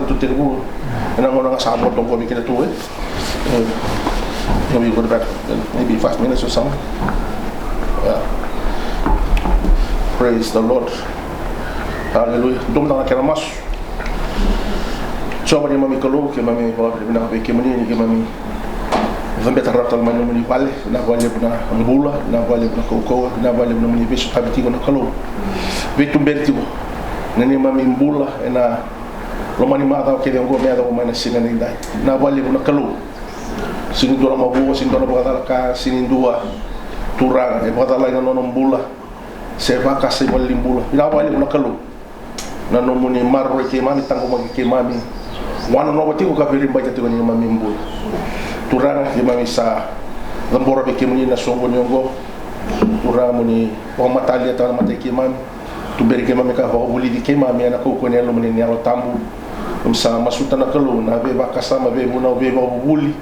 tu tengu na ngona nga sabot tong ko bikin tu we go back maybe 5 minutes or something. Yeah. Praise the Lord. Hallelujah. Dum na kena mas. Coba dia mami kalau ke mami bawa dia nak pergi mana ni ke mami. Vamos betar ratal mana mani vale, na vale na ambula, na vale na cocoa, na vale na mani bicho habitigo na kalau. Betum bertigo. Nani mami ambula na lo mani mata o que dia ngo meada o mana sina ni dai. Na vale na kalau. Sini dua mabu, sini dua bagala ka, sini dua turang, bagala ina no ambula. Seva ka se vale ambula. Na vale na kalau. Na no muni marro ke mami tango magi ke mami. Wana no batigo ka veli baita tigo ni mami ambula. Turang di mami sa gambora be kemuni na songo nyongo turang muni o matalia ta mate ke mami tu beri ke mami ka ho buli di ke mami ana ko ko ne lo muni ne alo tambu sa masuta na kalu na be bakasa ma be muna be ba buli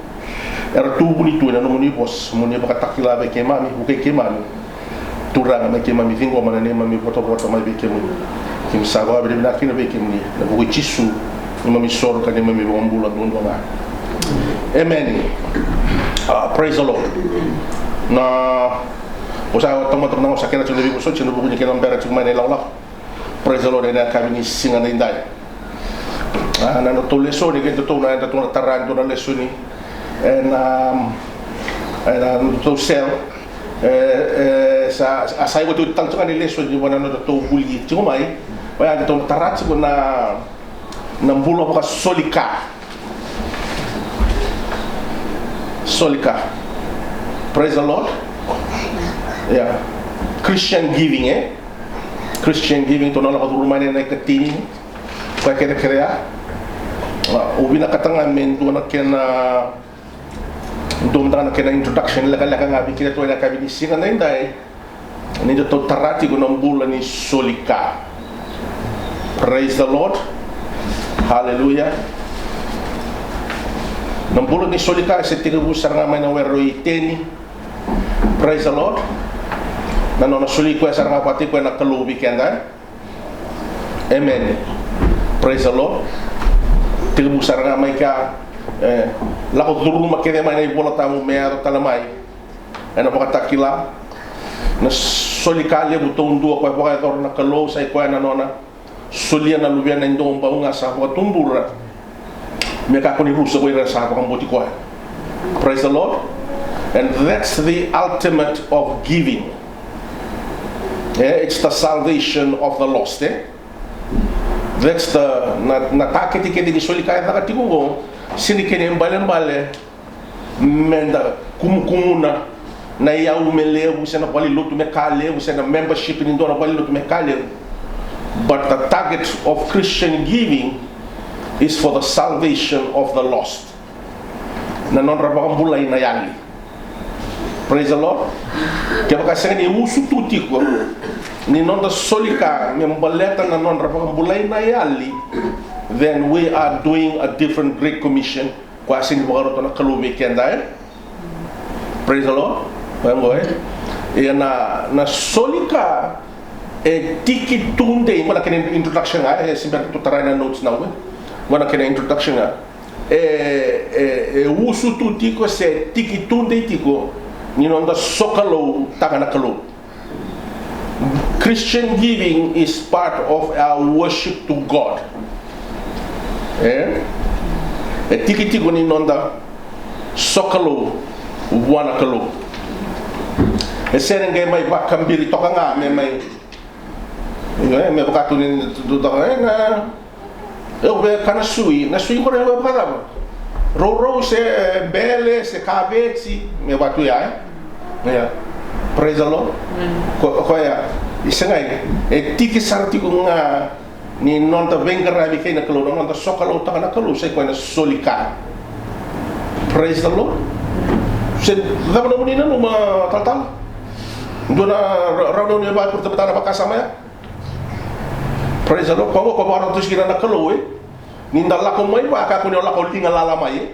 era tu buli tu na no muni bos muni ba takila be ke mami u ke mami turang me ke mami vingo mana ne mami poto ma be ke muni kim sa ba be na kina be ke muni na bu chisu mami sor ka ne mami bo mbula dondo nga. Amen. Praise the Lord. Na usaha teman-teman usaha kena cuma lebih usut cuma bukunya kena berat cuma ni laulah. Praise the Lord. Ini kami ni singa ni indai. Na tu leso ni kita tu na tu na taran tu na leso ni. Na tu sel. Sa saya waktu tang cuma ni leso ni mana na tu buli cuma mai. Bayar tu taran cuma na bulo bukan solika. Solika. Praise the Lord. Yeah. Christian giving Christian giving to nala katulong man na ikatini. Kaya kaya ubi na katanga men do na kena dum na kena introduction la nga bikira to na kabi ni singa na indai. Ni to tarati ko ng bulan ni solika. Praise the Lord. Hallelujah. Nambulo ni solika sa tigabusar nga may nawero iteni. Praise the Lord. Nano na suliko sa nga pati ko na kalubi kenda. Amen. Praise the Lord. Tigabusar nga may ka lakot duru makede may na ibola tamu mearo talamay. Ano pakatakila na solika le butong duwa ko pa na kalo sa ko na nona. Sulia na lubia na indong baunga sa ko tumbura. Mereka pun rusa ko irasa ko mbuti ko. Praise the Lord. And that's the ultimate of giving. It's the salvation of the lost. That's the natakiti kedi ni soli kaya nakatigungo sini kene mbale menda kumkumuna na ya umele usena bali lutu mekale usena membership ni ndona bali lutu mekale. But the target of Christian giving is for the salvation of the lost. Na non rabang bulay na yali. Praise the Lord. Kaya kasi ni usu tuti ko ni non da solika membaleta na non rabang bulay na yali, then we are doing a different Great Commission. Kasi ni bagaro to na kalumi kenda. Praise the Lord. Pangoy. Na solika tiki tunde mala kene introduction ay simber tutara na notes na we. Wana kena introduction nga usu tu tiko se tiki tunde tiko ni nonda sokalo tagana kalo. Christian giving is part of our worship to God. Tiki tiko ni nonda sokalo wana kalo. Senenge mai bakambiri toka nga mai me bakatu ni tutaka eu be kana sui na sui ko re para ro se bele se kabeti me batu ya praise the Lord ko ya isengai tiki sarti ko nga ni non ta venga bi kay na kalo non ta sokalo ta na kalo se ko na solika. Praise the Lord. Se dava no menina numa tal dona raudon ni ba por tabata na bakasama ya. Praise the Lord. Kau baru tu sekira nak keluar, ni dah laku mai, pak aku ni laku tinggal lala mai,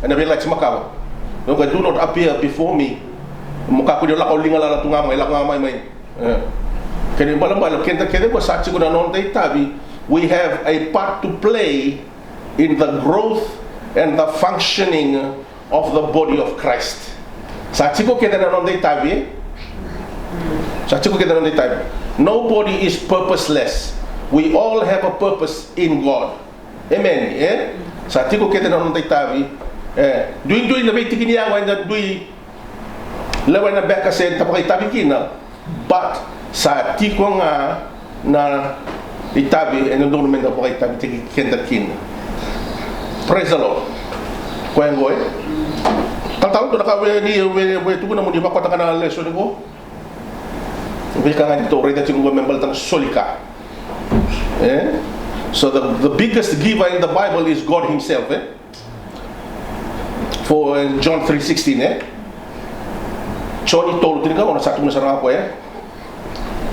anda bilang cuma kau. Kau do not appear before me. Muka aku ni laku tinggal lala tunga mai. Kini balam kita buat saksi guna non tapi we have a part to play in the growth and the functioning of the body of Christ. Sa tiko kita na nonde tabi. Sa tiko kita nonde tabi. Nobody is purposeless. We all have a purpose in God. Amen. Sa tiko kita na nonde tabi. Duin na beti kini yang wanda dui. Lawan na beka sen tapakai tabi kina. But sa tiko nga na itabi enodon men tapakai tabi tiki kenda kina. Praise the Lord. Kuengoy. Tahu tu nak ni tu pun namun dia bakal takkan lesson ko. Bikangan itu orang yang membel tentang solika. So the biggest giver in the Bible is God Himself. For John 3:16. John itu tu kan orang satu nasara apa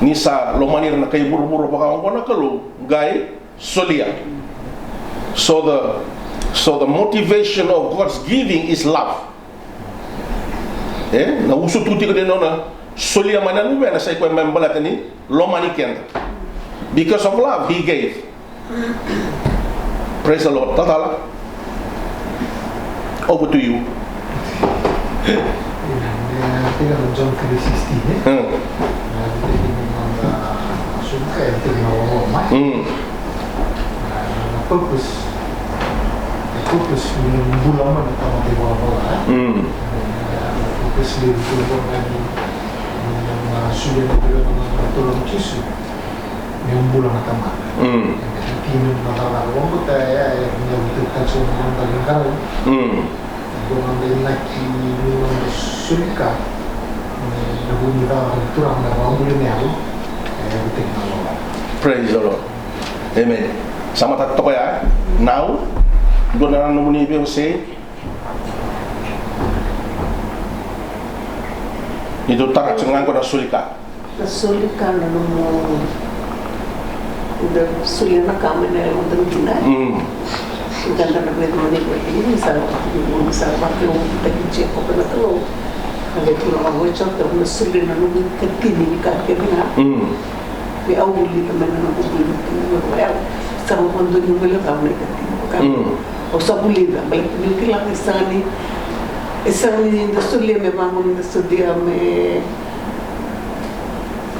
Nisa lomani na kay buru-buru baka ko na kalu gay solia. So the motivation of God's giving is love. Na uso tuti ko din na solia manan na sa ko membalat ni lomani kenda. Because of love He gave. Praise the Lord. Tatala. Over to you. John 3:16. Purpose bulan mana tamat di bawah purpose di bulan yang sudah dibilang tolong Yesus yang bulan tamat kini masalah orang kita yang kita semua dalam kali dengan lelaki minum sulika nabunyikan turang dan orang bulan yang praise the Lord. Amen. Sama tak toko ya. Now doon na naman ni say ito tarak sengang ko na sulika na mo udah sulina kami na yung gina ganda na pwede mo ini misal bakit yung tagin ko na talo ang ito na mag-wachot na sulina nung katini kakina may awuli naman na nabubuli sa mga kondo yung wala kami katini o sa pulida, balik niyo kilang isang industria memang industria me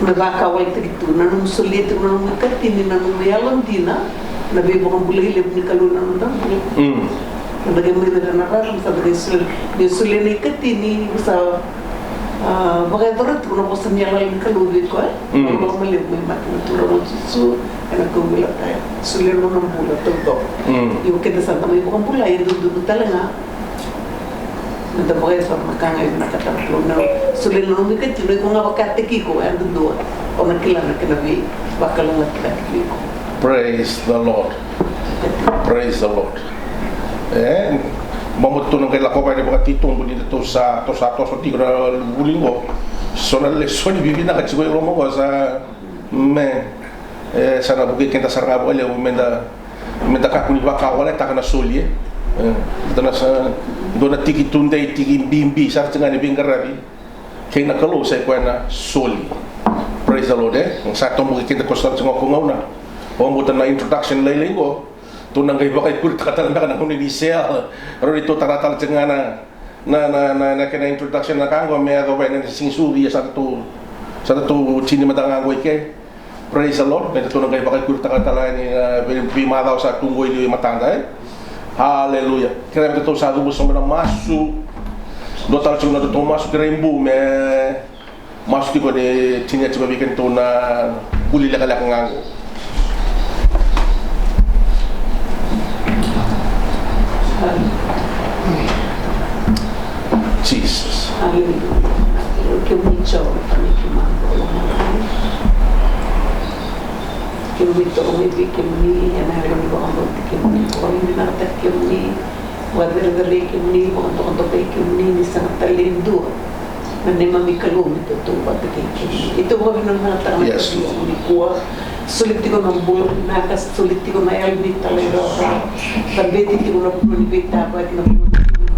nakakawal dito na nung sulit na nung katini na nung mayalang dina na bebo kang bulay lib ni kalunan ng dambul nagay mo na nararam sa bagay sulit na katini sa bagay doon na ko sa mayalang kalubit ko mga malib may matinatura mo susu nagkumila tayo sulit mo ng bulat todo yung kita sa tamay mo kang bulay doon talaga Nagdabagay sa makangay na nakataplo na sulit na nung ikatinoy ko nga wakatiki ko ay doon o nagkilang na kinabi baka lang nakatiki ko. Praise the Lord. Praise the Lord. Mamut tu nang kailan ko pa ni baka titong bunyi to sa tigra bulingo. So na lesson bibi na katsi ko romo ko sa sana bukit kita sarang abo le menda kakuni baka wala ta kana solie. Dona sa dona tiki tunde tiki bimbi sa tengah ni bingarabi kay nakalo sa ko na soli. Praise the Lord. Sa tomo kita ko sa ngo ko ngauna. O mo na introduction lailingo. Tunang kay bakay kulit katalan na kanang ni Sel. Ro dito taratal tengah na kena introduction na kango me ado na sing suri sa to chini madangango ike. Praise the Lord. May tunang kay bakay kulit katalan ni bimadaw sa tunggoy li matanda Haleluya. Kira kita usado mo sa mga masu. Do tal chung na to masu kira imbu me masu ti ko de tinya ti babiken to na uli la kala ngango. Jesus. Haleluya. Kumucho pani kimando. Kimito umibi kimni yana ron ko ang kimni ko hindi na ta kimni wadere kimni ko to kimni ni sa talindo na mami kalum ito to pati kimni ito ko rin na ta na kimni ko sulit ko ng bulo nakas sulit ko na elbi talaga tabeti ko na puno ni beta ba na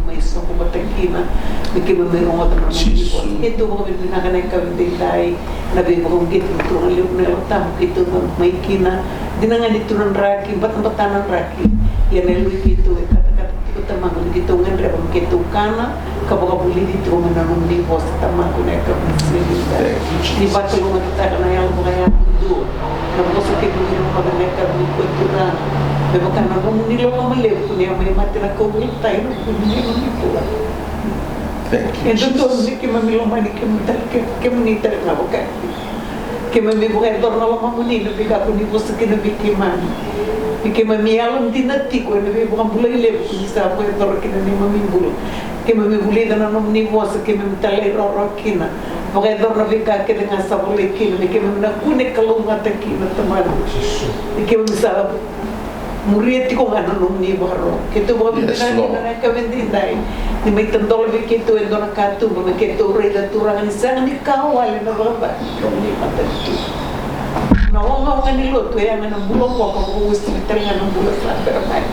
may so ko batakina bikin may mga tanong ito ko rin na kanay kawin dai nabi mo kung gitu to ang liog na tam ito may kina dinangan ito ng raki bat batanan raki Ia nelu itu kata-kata itu teman gitu ngan reba gitu kana kaboga buli itu menanum di pos teman ku nek di batu rumah kita kana yang bukan itu na bosu ke buli rumah nek di kultura bebo kana mo ni lo mo le ku ni may mati na ko ni tayo ku ni itu Thank you. itu tuh ni ke mamilo mani ke mani tar na boka ke mami bukan torna lo mo ni no biga ku ni bosu ke no bikimani Porque mami alam tinati ko na bukan bulay le ko sa ko tor kina ni mami bul ke mami bulay na no ni voz ke mami talay ro kina porque dor na vika ke nga sa bulay kina ke mami na kune kalunga ta kina tamad ke mami sa murieti ko nga no ni baro ke to bo na na ka vendindai ni mai tandol ve ke to endona ka tu me ke to re da turangan sang ni kawal na ba ni patatu na wanga ni lo to ya na bulo ko ko usti tanga na bulo sa permai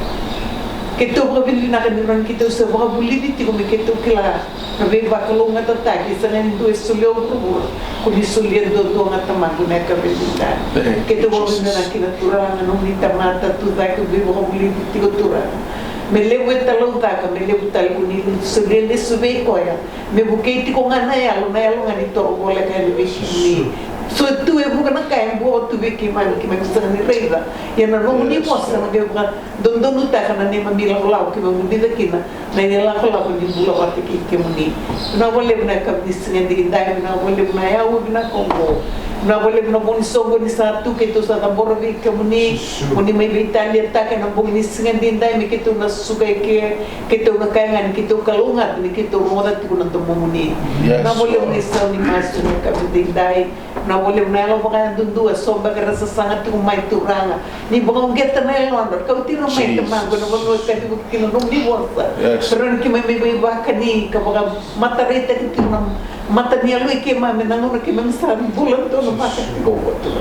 ke to ko vindi na kan ran kita se ba buli di ko me ke to kila na ve ba ko nga ta ta ki sa ni do esulio ko ko di sulio do nga ta ma na ka vindi ke to bo vindi na ki na tura na ni ta mata tu da ko ve ba buli di ko tura me levo talo ta ka me levo talo ni sulio le sube ko ya me buke ti ko nga na ya lo ngani to ko le ka ni so tu e bukan kaya buat tu beki man ki maksudnya ni reda ya na no ni posta na geba don uta kana ni mamila lau ki mamundi da kina na ni la ko ni bula wati ki muni na boleh na ka disnya di dai na boleh na ya u na kongo na boleh na boni songo ni satu ke tu sa tambor vi ki muni mai Italia ta kana boni singa di dai me ki tu na sugai ke tu na kaya ngani ki tu kalungat ni ki tu roda ti kuna to muni na boleh ni sa ni masu ka di dai na boleh na lo baka dundu somba ka rasa sangat tu mai turanga ni baka geta na lo andar kau tino mai teman ko no baka ka ti ki no di bolsa pero ki mai ba ka ni ka baka matareta ki tu na mata ni lo ki ma me na no ki me sa bulan to no mata ki go to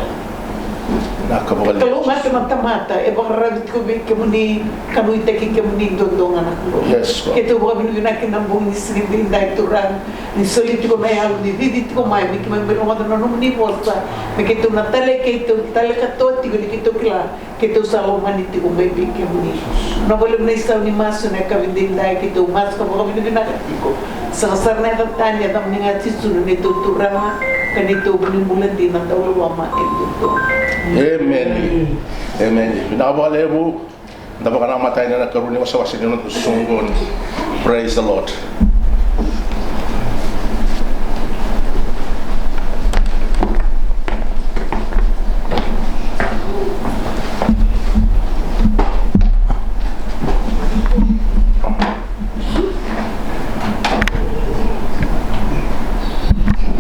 kalau mata mata e baka rabit ko be ki muni kanu ite ki muni do anak lo ke tu baka binu na ki nambung ni sini din dai turang ni solito ko mai alu ni vidi ko mai mi ki me no no ni bolsa me ki tu na tale ka to ti ko ki tu kila ki tu salo mani ti ko mai bi ki muni no boleh na isa ni maso na ka din dai ki tu mas ko baka binu na ki ko sa na tanya tam ni ngati sunu ni tu turang kanito bulan din na tawlo ma endo Amen. Amen. Binawale bu, dapat kana matay na nagkaroon sa wasin ng susunggon. Praise the Lord.